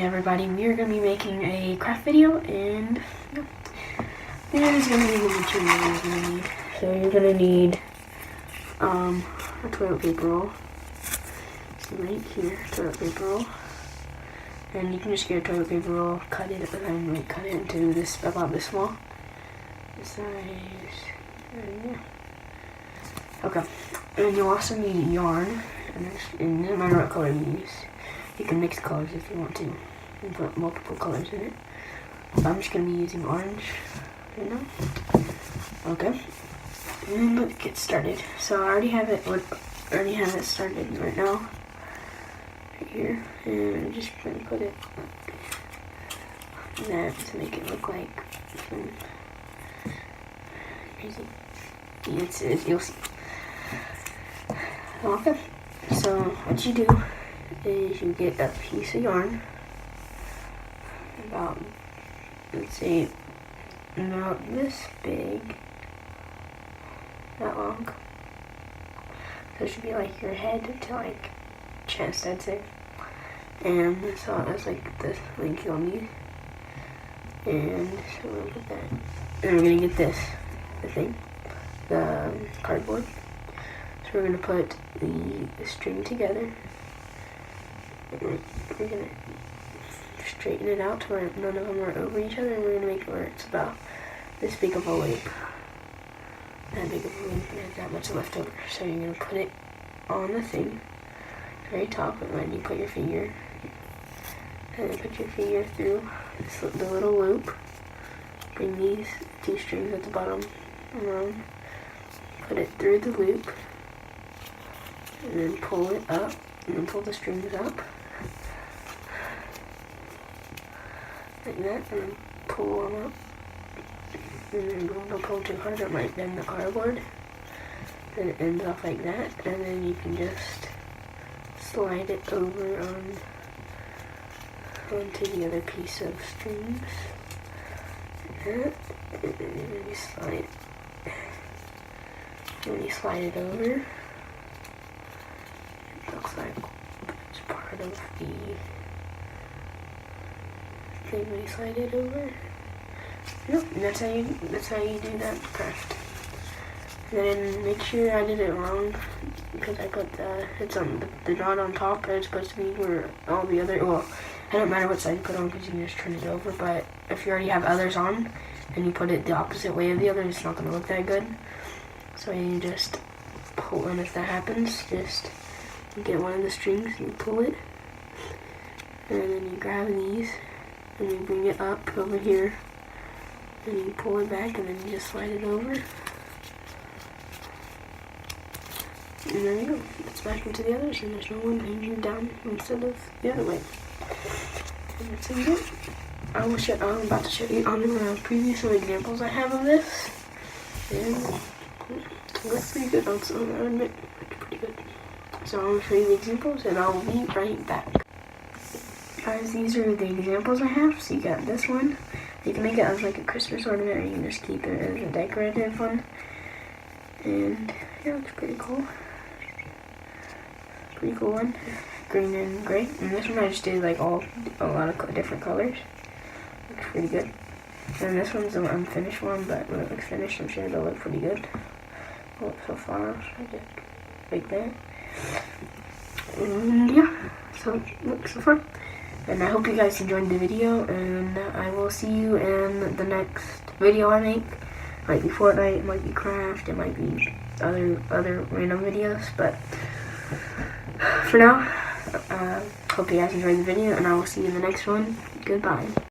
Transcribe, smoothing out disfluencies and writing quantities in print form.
everybody, we are going to be making a craft video, and there's going to be the materials you're going to need. So you're going to need a toilet paper roll. So right here, toilet paper roll. And you can just get a toilet paper roll, cut it into this, about this small. This size, right there. Okay, and you'll also need yarn, and no matter what color you use. You can mix colors if you want to, and put multiple colors in it. But I'm just going to be using orange right now. Okay, and let's get started. So I already have it started right now, right here, and I'm just going to put it like that to make it look like some crazy. You'll see. Okay, so what you do is you get a piece of yarn about, let's say, about this big, that long. So it should be like your head to like chest, I'd say. And so that's like this length you'll need. And so we'll put that. And we're gonna get this, the cardboard. So we're gonna put the string together. We're gonna straighten it out to where none of them are over each other, and we're gonna make it where it's about this big of a loop. That big of a loop, and there's that much left over. So you're gonna put it on the thing, very top, and then you put your finger, and then put your finger through the little loop. Bring these two strings at the bottom around, put it through the loop, and then pull it up, and then pull the strings up. Like that, and then pull them up, and then don't pull too hard, it might bend the cardboard. Then it ends off like that, and then you can just slide it over onto the other piece of strings. Like that, and then you slide it over. It looks like it's part of the thing when you slide it over. Yep, and that's how you do that craft. And then make sure I did it wrong, because I put it's on the knot on top, and it's supposed to be where all the other, well, it don't matter what side you put on because you can just turn it over, but if you already have others on and you put it the opposite way of the other, it's not going to look that good. So you just pull, and if that happens, just get one of the strings, you pull it, and then you grab these, and you bring it up over here, and you pull it back, and then you just slide it over. And there you go. It's back into the others, and there's no one hanging down instead of the other way. And that's it. I'm about to show you on the previous examples I have of this. And it looks pretty good on some, I admit. It's pretty good. So I'm going to show you the examples, and I'll be right back. Guys, these are the examples I have. So you got this one. You can make it as like a Christmas ornament, or you can just keep it as a decorative one. And yeah, it looks pretty cool. Pretty cool one. Green and gray. And this one I just did like a lot of different colors. Looks pretty good. And this one's an unfinished one, but when it looks finished, I'm sure it'll look pretty good. Oh, so far, so I did like that. And yeah, so look so far. And I hope you guys enjoyed the video, and I will see you in the next video I make. It might be Fortnite, it might be Craft, it might be other random videos, but for now, hope you guys enjoyed the video, and I will see you in the next one. Goodbye.